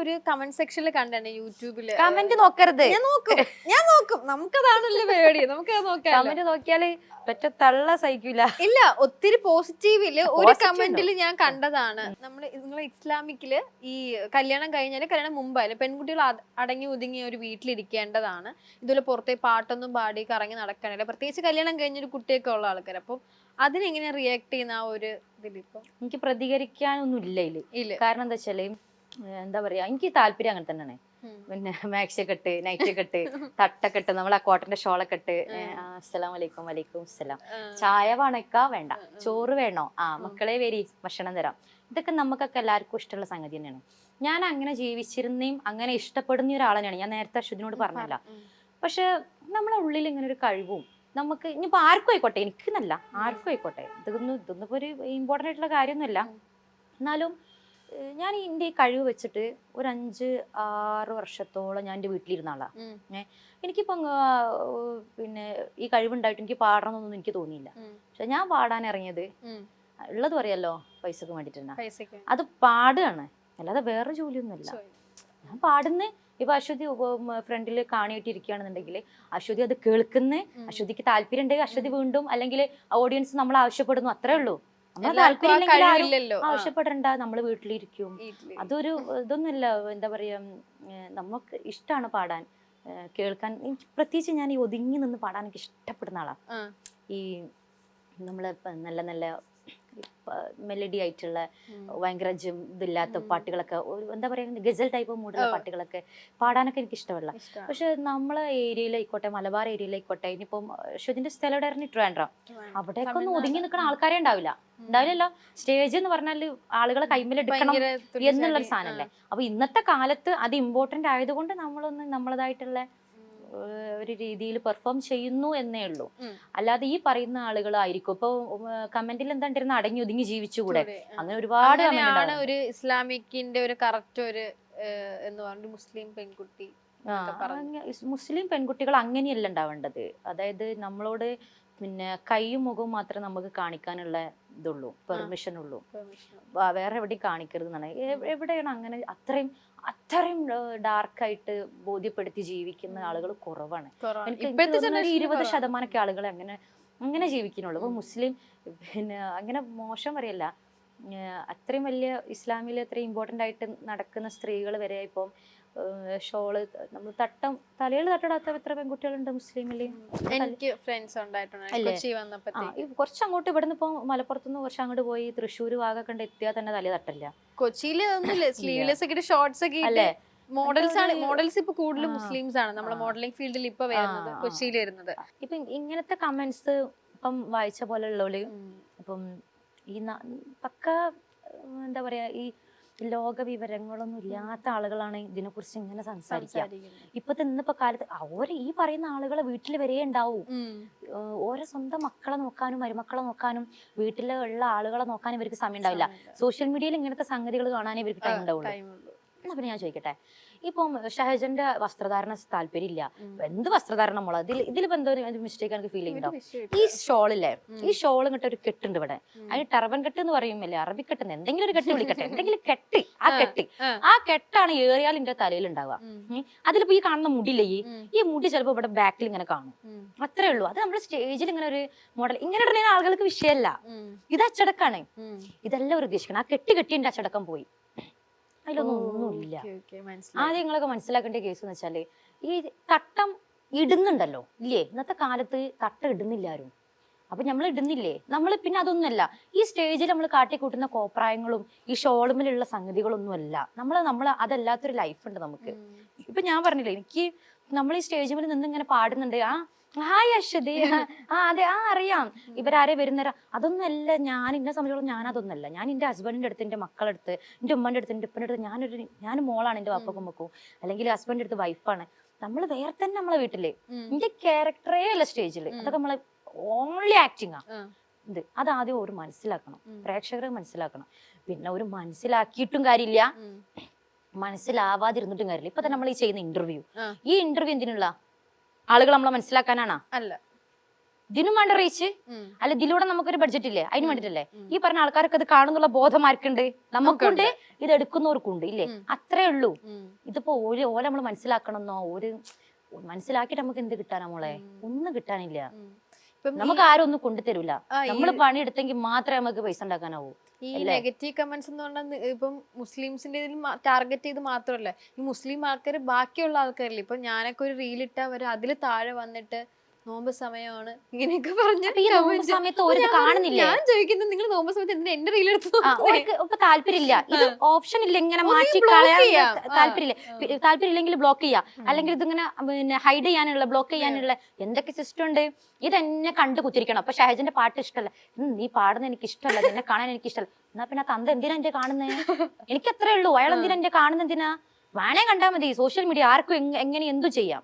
ഒരു കമന്റ് സെക്ഷനിൽ കണ്ടാണ് യൂട്യൂബില്. കമന്റ് നോക്കരുത്. ഞാൻ നോക്കും, നമുക്കതാണല്ലോ പരിപാടി, നമുക്കത് നോക്കാം. കമന്റ് നോക്കിയാല് ഒറ്റ തള്ള സഹിക്കൂല. ഇല്ല, ഒത്തിരി പോസിറ്റീവില് ഒരു കമന്റിൽ ഞാൻ കണ്ടതാണ്. നിങ്ങളെ ഇസ്ലാമിക്കില് ഈ കല്യാണം കഴിഞ്ഞാല് കല്യാണം മുമ്പായാലും പെൺകുട്ടികൾ അടങ്ങി ഒതുങ്ങി ഒരു വീട്ടിലിരിക്കേണ്ടതാണ്. ഇതുപോലെ പുറത്തെ പാട്ടൊന്നും പാടി കറങ്ങി നടക്കാനില്ല, പ്രത്യേകിച്ച് കല്യാണം കഴിഞ്ഞൊരു കുട്ടിയൊക്കെ ഉള്ള ആൾക്കാർ. അപ്പം അതിനെങ്ങനെ റിയാക്ട് ചെയ്യുന്ന ആ ഒരു ഇതിലിപ്പോ എനിക്ക് പ്രതികരിക്കാനൊന്നും ഇല്ല ഇതില്. കാരണം എന്താ വെച്ചാല് എന്താ പറയാ, എനിക്ക് താല്പര്യം അങ്ങനെ തന്നെയാണ്. പിന്നെ മാക്സി ഒക്കെ ഇട്ട്, നൈറ്റ് ഒക്കെ ഇട്ട്, തട്ടൊക്കെ ഇട്ട്, നമ്മൾ ആ കോട്ടന്റെ ഷോളൊക്കെ ഇട്ട്, അസ്സലാമു അലൈക്കും, വലൈക്കും അസ്സലാം, ചായ വേണക്കാ വേണ്ട, ചോറ് വേണോ, മക്കളെ വരി ഭക്ഷണം തരാം, ഇതൊക്കെ നമുക്കൊക്കെ എല്ലാവർക്കും ഇഷ്ടമുള്ള സംഗതി തന്നെയാണ്. ഞാൻ അങ്ങനെ ജീവിച്ചിരുന്നേയും അങ്ങനെ ഇഷ്ടപ്പെടുന്ന ഒരാളെയാണ്. ഞാൻ നേരത്തെ അശ്വതിനോട് പറഞ്ഞല്ല. പക്ഷെ നമ്മളെ ഉള്ളിൽ ഇങ്ങനെ ഒരു കഴിവും നമുക്ക് ഇനിയിപ്പോ ആർക്കും ആയിക്കോട്ടെ, എനിക്കെന്നല്ല ആർക്കും ആയിക്കോട്ടെ, ഇതൊന്നും ഇപ്പൊ ഒരു ഇമ്പോർട്ടൻ്റ് ആയിട്ടുള്ള കാര്യമൊന്നുമല്ല. എന്നാലും ഞാൻ എൻ്റെ ഈ കഴിവ് വെച്ചിട്ട് ഒരു 5-6 വർഷത്തോളം ഞാൻ എൻ്റെ വീട്ടിലിരുന്ന ആളാണ്. എനിക്കിപ്പം പിന്നെ ഈ കഴിവുണ്ടായിട്ട് എനിക്ക് പാടണമെന്നൊന്നും എനിക്ക് തോന്നിയില്ല. പക്ഷെ ഞാൻ പാടാൻ ഇറങ്ങിയത് ഉള്ളത് പറയല്ലോ, പൈസക്ക് വേണ്ടിട്ടുണ്ടാ, അത് പാടുകയാണ്, അല്ലാതെ വേറെ ജോലിയൊന്നുമല്ല. ഞാൻ പാടുന്ന ഇപ്പൊ അശ്വതി ഫ്രണ്ടിൽ കാണിയിട്ടിരിക്കുകയാണെന്നുണ്ടെങ്കിൽ അശ്വതി അത് കേൾക്കുന്ന, അശ്വതിക്ക് താല്പര്യം ഉണ്ടെങ്കിൽ അശ്വതി വീണ്ടും, അല്ലെങ്കിൽ ഓഡിയൻസ് നമ്മൾ ആവശ്യപ്പെടുന്നു, അത്രേ ഉള്ളൂ. നമ്മളെ താല്പര്യം ആവശ്യപ്പെടണ്ട, നമ്മൾ വീട്ടിലിരിക്കും. അതൊരു ഇതൊന്നുമില്ല. എന്താ പറയാ, നമുക്ക് ഇഷ്ടമാണ് പാടാൻ, കേൾക്കാൻ. പ്രത്യേകിച്ച് ഞാൻ ഈ ഒതുങ്ങി നിന്ന് പാടാൻ എനിക്ക് ഇഷ്ടപ്പെടുന്ന ആളാ. ഈ നമ്മള് നല്ല നല്ല മെലഡി ആയിട്ടുള്ള ഭയങ്കര ഇതില്ലാത്ത പാട്ടുകളൊക്കെ, എന്താ പറയുക, ഗസൽ ടൈപ്പ് മൂടുള്ള പാട്ടുകളൊക്കെ പാടാനൊക്കെ എനിക്ക് ഇഷ്ടമല്ല. പക്ഷെ നമ്മളെ ഏരിയയിലായിക്കോട്ടെ, മലബാർ ഏരിയയിലായിക്കോട്ടെ, ഇനിയിപ്പം അശ്വതിന്റെ സ്ഥലം എവിടെയായിരുന്നു, ട്രിവാൻഡ്രം, അവിടെയൊക്കെ ഒന്നും ഒതുങ്ങി നിൽക്കുന്ന ആൾക്കാരെ ഉണ്ടാവില്ലല്ലോ. സ്റ്റേജ് എന്ന് പറഞ്ഞാൽ ആളുകളെ കൈമിലെടുക്കണം എന്നുള്ളൊരു സാധനമല്ലേ. അപ്പൊ ഇന്നത്തെ കാലത്ത് അത് ഇമ്പോർട്ടന്റ് ആയതുകൊണ്ട് നമ്മളൊന്ന് നമ്മളതായിട്ടുള്ള ഒരു രീതിയിൽ പെർഫോം ചെയ്യുന്നു എന്നേ ഉള്ളൂ. അല്ലാതെ ഈ പറയുന്ന ആളുകളായിരിക്കും ഇപ്പൊ കമന്റിൽ എന്താണ്ടിരുന്ന അടങ്ങി ഒതുങ്ങി ജീവിച്ചുകൂടെ, അങ്ങനെ ഒരുപാട് ഒരു ഇസ്ലാമിക്കിന്റെ ഒരു കറക്റ്റ് ഒരു എന്ന് പറഞ്ഞു മുസ്ലിം പെൺകുട്ടി. മുസ്ലിം പെൺകുട്ടികൾ അങ്ങനെയല്ല ഉണ്ടാവേണ്ടത്. അതായത് നമ്മളോട് പിന്നെ കൈയും മുഖവും മാത്രമേ നമുക്ക് കാണിക്കാനുള്ള ഇതുള്ളൂ, പെർമിഷൻ ഉള്ളൂ, വേറെ എവിടെയും കാണിക്കരുത് എന്നാണ്. എവിടെയാണ് അങ്ങനെ അത്രയും ഡാർക്കായിട്ട് ബോധ്യപ്പെടുത്തി ജീവിക്കുന്ന ആളുകൾ കുറവാണ്. എനിക്ക് 20% ആളുകൾ അങ്ങനെ ജീവിക്കുന്നുള്ളൂ. അപ്പൊ മുസ്ലിം പിന്നെ അങ്ങനെ മോശം പറയല്ല, അത്രയും വലിയ ഇസ്ലാമിൽ അത്രയും ഇമ്പോർട്ടൻ്റ് ആയിട്ട് നടക്കുന്ന സ്ത്രീകൾ വരെ ഇപ്പം ഷോള് നമ്മൾ തലയിൽ തട്ടിടാത്ത എത്ര പെൺകുട്ടികളുണ്ട് മുസ്ലിമില്. എനിക്ക് ഫ്രണ്ട്സ് കുറച്ച് അങ്ങോട്ട് ഇവിടുന്ന് ഇപ്പൊ മലപ്പുറത്തുനിന്ന് കുറച്ച് അങ്ങോട്ട് പോയി തൃശ്ശൂർ ഭാഗം കണ്ട് എത്തിയാൽ തന്നെ തല തട്ടില്ല. കൊച്ചിയില് സ്ലീവ്ലെസ് ഒക്കെ ഷോർട്സ് ഒക്കെ അല്ലേ മോഡൽസ് ഇപ്പൊ കൂടുതൽ മുസ്ലിംസ് ആണ് നമ്മുടെ മോഡലിംഗ് ഫീൽഡിൽ ഇപ്പൊ വരുന്നത്, കൊച്ചിയിൽ വരുന്നത്. ഇപ്പൊ ഇങ്ങനത്തെ കമന്റ്സ് ഇപ്പം വായിച്ച പോലെ ഉള്ളവര് ഇപ്പം ഈ പക്ക എന്താ പറയാ, ഈ ലോക വിവരങ്ങളൊന്നും ഇല്ലാത്ത ആളുകളാണ് ഇതിനെക്കുറിച്ച് ഇങ്ങനെ സംസാരിക്കുക. ഇന്നിപ്പോ കാലത്ത് ഈ പറയുന്ന ആളുകളെ വീട്ടിൽ വരെ ഉണ്ടാവും. ഓരോ സ്വന്തം മക്കളെ നോക്കാനും മരുമക്കളെ നോക്കാനും വീട്ടിലുള്ള ആളുകളെ നോക്കാനും ഇവർക്ക് സമയം ഉണ്ടാവില്ല. സോഷ്യൽ മീഡിയയിൽ ഇങ്ങനത്തെ സംഗതികൾ കാണാനേ ഇവർക്ക് ടൈം ഉണ്ടാവുള്ളൂ. എന്നാ പിന്നെ ഞാൻ ചോദിക്കട്ടെ, ഇപ്പം ഷഹജന്റെ വസ്ത്രധാരണ താല്പര്യം ഇല്ല, എന്ത് വസ്ത്രധാരണം മോളെ, ഇതിലിപ്പോ എന്തോ മിസ്റ്റേക്ക് എനിക്ക് ഫീൽ ചെയ്യുന്നുണ്ടോ? ഈ ഷോളില്ലേ, ഈ ഷോൾ ഇങ്ങോട്ട് ഒരു കെട്ടുണ്ട് ഇവിടെ, അതിന് ടർബൻ കെട്ട് എന്ന് പറയുമല്ലേ, അറബിക്കെട്ട് എന്തെങ്കിലും ഒരു കെട്ട് വിളിക്കട്ടെ, എന്തെങ്കിലും കെട്ട്, ആ കെട്ടാണ് ഏറിയാൽ എന്റെ തലയിൽ ഉണ്ടാവുക. അതിലിപ്പോ ഈ കാണുന്ന മുടിയില്ലേ, ഈ മുടി ചിലപ്പോ ഇവിടെ ബാക്കിൽ ഇങ്ങനെ കാണും, അത്രേ ഉള്ളൂ. അത് നമ്മൾ സ്റ്റേജിൽ ഇങ്ങനെ ഒരു മോഡൽ ഇങ്ങനെ ഇടുന്ന ആളുകൾക്ക് വിഷയമല്ല, ഇത് അച്ചടക്കാണ്. ഇതെല്ലാം ഒരു ഉദ്ദേശിക്കണം. ആ കെട്ടി എന്റെ അച്ചടക്കം പോയി, അതിലൊന്നും ഒന്നുമില്ല. ആദ്യം നിങ്ങളൊക്കെ മനസ്സിലാക്കേണ്ട കേസ് എന്ന് വെച്ചാല്, ഈ തട്ടം ഇടുന്നുണ്ടല്ലോ ഇല്ലേ, ഇന്നത്തെ കാലത്ത് തട്ടം ഇടുന്നില്ല ആരും. അപ്പൊ നമ്മൾ ഇടുന്നില്ലേ, നമ്മൾ പിന്നെ അതൊന്നുമല്ല ഈ സ്റ്റേജിൽ നമ്മൾ കാട്ടിക്കൂട്ടുന്ന കോപ്രായങ്ങളും ഈ ഷോളുമിലുള്ള സംഗതികളൊന്നും അല്ല. നമ്മൾ അതല്ലാത്തൊരു ലൈഫ് ഉണ്ട് നമുക്ക്. ഇപ്പൊ ഞാൻ പറഞ്ഞില്ലേ, എനിക്ക് നമ്മൾ ഈ സ്റ്റേജിൽ നിന്ന് ഇങ്ങനെ പാടുന്നുണ്ട്, ഹായ് അശ്വതി, അതെ, അറിയാം ഇവരാരെ വരുന്നേരാ, അതൊന്നും അല്ല. ഞാൻ എന്നെ സംബന്ധിച്ചോളം ഞാൻ അതൊന്നല്ല. ഞാൻ എന്റെ ഹസ്ബൻഡിന്റെ അടുത്ത്, എന്റെ മക്കളുടെ അടുത്ത്, എന്റെ ഉമ്മന്റെ അടുത്ത്, എന്റെ ഉപ്പന്റെ അടുത്ത്, ഞാൻ മോളാണ്, എന്റെ വാപ്പക്കും വെക്കും, അല്ലെങ്കിൽ ഹസ്ബൻഡിന്റെ അടുത്ത് വൈഫാണ്. നമ്മൾ വേറെ തന്നെ നമ്മളെ വീട്ടില് എന്റെ ക്യാരക്ടറേ അല്ല സ്റ്റേജിൽ, അതൊക്കെ നമ്മളെ ഓൺലി ആക്ടിങ് ഇത്. അതാദ്യം ഒരു മനസ്സിലാക്കണം, പ്രേക്ഷകരെ മനസ്സിലാക്കണം. പിന്നെ ഒരു മനസ്സിലാക്കിയിട്ടും കാര്യമില്ല, മനസ്സിലാവാതിരുന്നിട്ടും കാര്യമില്ല. ഇപ്പൊ തന്നെ നമ്മൾ ഈ ചെയ്യുന്ന ഇന്റർവ്യൂ, ഈ ഇന്റർവ്യൂ എന്തിനുള്ള ആളുകൾ നമ്മളെ മനസ്സിലാക്കാനാണോ? അല്ല. ഇതിനും വേണ്ട റീച്ച് അല്ല, ഇതിലൂടെ നമുക്കൊരു ബഡ്ജറ്റ് ഇല്ലേ, അതിന് വേണ്ടിട്ടല്ലേ ഈ പറഞ്ഞ ആൾക്കാർക്ക് അത് കാണുന്നുള്ള ബോധം ആർക്കുണ്ട്? നമുക്കുണ്ട്, ഇത് എടുക്കുന്നവർക്കുണ്ട് ഇല്ലേ? അത്രേ ഉള്ളൂ. ഇതിപ്പോ ഓല നമ്മള് മനസ്സിലാക്കണമെന്നോ ഒരു മനസ്സിലാക്കിട്ട് നമുക്ക് എന്ത് കിട്ടാനാ മോളെ? ഒന്നും കിട്ടാനില്ല. നമുക്ക് ആരും ഒന്നും കൊണ്ടുതരൂല. നമ്മള് പണിയെടുത്തെങ്കിൽ മാത്രമേ നമുക്ക് പൈസ ഉണ്ടാക്കാനാവൂ. ഈ നെഗറ്റീവ് കമന്റ്സ് എന്ന് പറഞ്ഞാൽ ഇപ്പം മുസ്ലിംസിന്റെ ഇതിൽ ടാർഗറ്റ് ചെയ്ത് മാത്രമല്ല, ഈ മുസ്ലിം ആൾക്കാർ ബാക്കിയുള്ള ആൾക്കാരില്ലേ, ഇപ്പൊ ഞാനൊക്കെ ഒരു റീൽ ഇട്ടാ വരെ അതില് താഴെ വന്നിട്ട് നോമ്പ് സമയമാണ് ഇങ്ങനെയൊക്കെ പറഞ്ഞ സമയത്ത് ഒരു കാണുന്നില്ല. ഞാൻ ചോദിക്കുന്നത് നിങ്ങൾ നോമ്പ് സമയത്ത് എന്തിനാ എന്റെ റീൽ എടുത്തു? ഇപ്പൊ താല്പര്യമില്ല, ഇത് ഓപ്ഷൻ ഇല്ല, ഇങ്ങനെ മാറ്റി കളയാൻ താല്പര്യമില്ല. താല്പര്യമില്ലെങ്കിൽ ബ്ലോക്ക് ചെയ്യാം, അല്ലെങ്കിൽ ഇതിങ്ങനെ പിന്നെ ഹൈഡ് ചെയ്യാനുള്ള ബ്ലോക്ക് ചെയ്യാനുള്ള എന്തൊക്കെ സിസ്റ്റം ഉണ്ട്. ഇതെന്നെ കണ്ടു കുത്തിരിക്കണം. അപ്പൊ ഷഹജന്റെ പാട്ട് ഇഷ്ടമല്ല, നീ പാടുന്ന എനിക്ക് ഇഷ്ടമല്ല, എന്നെ കാണാൻ എനിക്ക് ഇഷ്ടമല്ല. എന്നാ പിന്നെ തന്ത എന്തിനാ എന്റെ കാണുന്നേ? എനിക്ക് അത്രേ ഉള്ളൂ. അയാൾ എന്തിനാ എന്റെ കാണുന്ന? എന്തിനാ? വേണേ കണ്ടാ മതി. സോഷ്യൽ മീഡിയ ആർക്കും എങ്ങനെ എന്തു ചെയ്യാം.